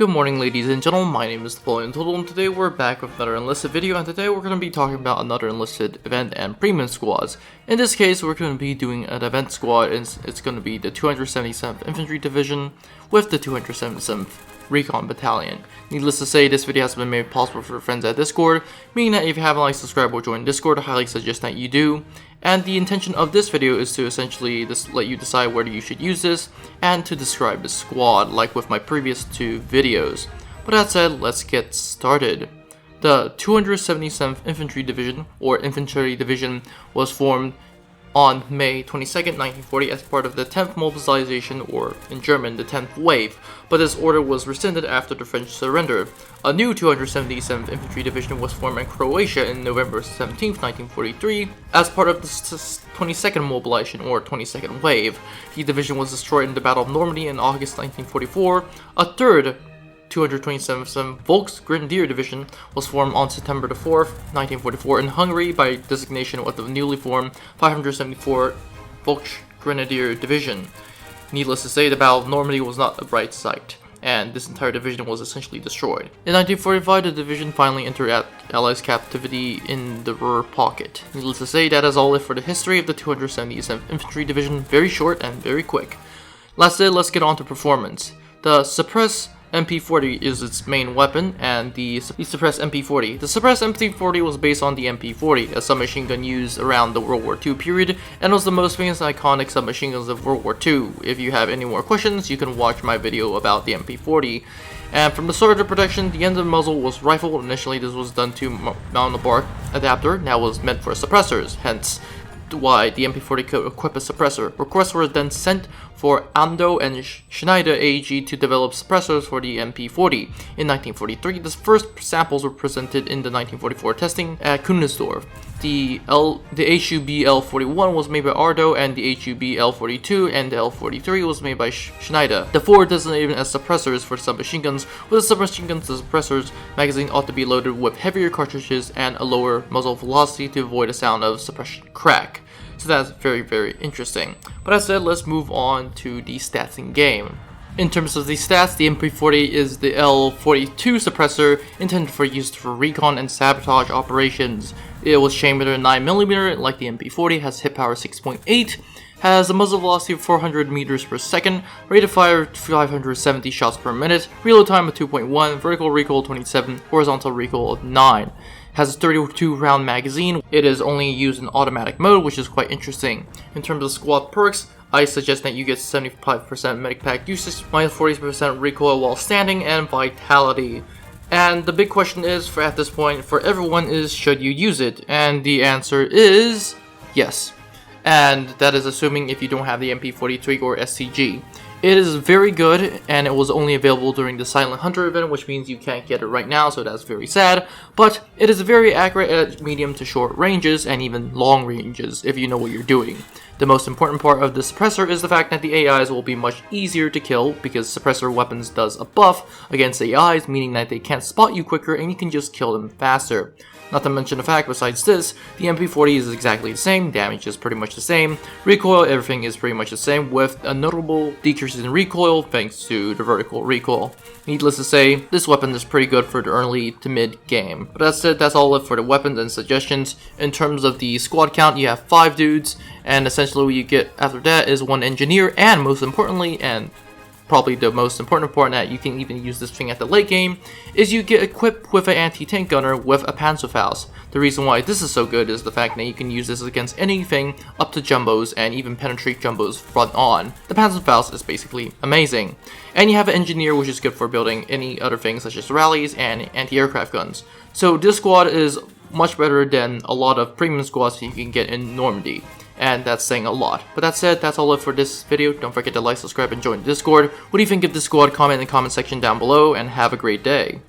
Good morning, ladies and gentlemen, my name is Napoleon and today we're back with another Enlisted video, and today we're going to be talking about another Enlisted event and premium squads. In this case, we're going to be doing an event squad, and it's going to be the 277th Infantry Division with the 277th Recon Battalion. Needless to say, this video has been made possible for friends at Discord, meaning that if you haven't subscribed or joined Discord, I highly suggest that you do. And the intention of this video is to essentially just let you decide whether you should use this and to describe the squad, like with my previous two videos. But that said, let's get started. The 277th Infantry Division, or Infantry Division, was formed on May 22nd, 1940 as part of the 10th mobilization, or in German, the 10th wave, but this order was rescinded after the French surrender. A new 277th Infantry Division was formed in Croatia in November 17th, 1943 as part of the 22nd mobilization, or 22nd wave. The division was destroyed in the Battle of Normandy in August 1944. A third 227th Volksgrenadier Division was formed on September 4th, 1944 in Hungary by designation with the newly formed 574th Volksgrenadier Division. Needless to say, the Battle of Normandy was not a bright sight, and this entire division was essentially destroyed. In 1945, the division finally entered Allies captivity in the Ruhr pocket. Needless to say, that is all it for the history of the 277th Infantry Division. Very short and very quick. Lastly, let's get on to performance. The Suppress MP40 is its main weapon, and the Suppress MP40. The Suppress MP40 was based on the MP40, a submachine gun used around the World War II period, and was the most famous and iconic submachine guns of World War II. If you have any more questions, you can watch my video about the MP40. And from the start of the protection, the end of the muzzle was rifled. Initially, this was done to mount a bark adapter that was meant for suppressors, hence why the MP40 could equip a suppressor. Requests were then sent for Ando and Schneider AG to develop suppressors for the MP40. In 1943, the first samples were presented in the 1944 testing at Kunersdorf. The HUB L41 was made by Ardo, and the HUB L42 and the L43 was made by Schneider. The four designated as suppressors for submachine guns. With the submachine guns, the suppressors magazine ought to be loaded with heavier cartridges and a lower muzzle velocity to avoid a sound of suppression crack. So that's very, very interesting. But as said, let's move on to the stats in game. In terms of the stats, the MP40 is the L42 suppressor intended for use for recon and sabotage operations. It was chambered in 9mm, like the MP40, has hit power 6.8, has a muzzle velocity of 400 meters per second, rate of fire 570 shots per minute, reload time of 2.1, vertical recoil 27, horizontal recoil of 9. Has a 32 round magazine. It is only used in automatic mode, which is quite interesting. In terms of squad perks, I suggest that you get 75% medic pack usage, minus 40% recoil while standing, and vitality. And the big question is, at this point, for everyone is, should you use it? And the answer is yes. And that is assuming if you don't have the MP40 Twig or SCG. It is very good, and it was only available during the Silent Hunter event, which means you can't get it right now, so that's very sad. But it is very accurate at medium to short ranges, and even long ranges, if you know what you're doing. The most important part of the suppressor is the fact that the AIs will be much easier to kill, because suppressor weapons does a buff against AIs, meaning that they can't spot you quicker and you can just kill them faster. Not to mention the fact, besides this, the MP40 is exactly the same, damage is pretty much the same, recoil, everything is pretty much the same, with a notable decrease in recoil thanks to the vertical recoil. Needless to say, this weapon is pretty good for the early to mid game. But that's it, that's all it for the weapons and suggestions. In terms of the squad count, you have 5 dudes, and essentially what you get after that is 1 engineer, and most importantly, and probably the most important part that you can even use this thing at the late game, is you get equipped with an anti-tank gunner with a Panzerfaust. The reason why this is so good is the fact that you can use this against anything up to jumbos and even penetrate jumbos front on. The Panzerfaust is basically amazing. And you have an engineer, which is good for building any other things such as rallies and anti-aircraft guns. So this squad is much better than a lot of premium squads you can get in Normandy. And that's saying a lot. But that said, that's all it for this video. Don't forget to like, subscribe, and join the Discord. What do you think of this squad? Comment in the comment section down below, and have a great day.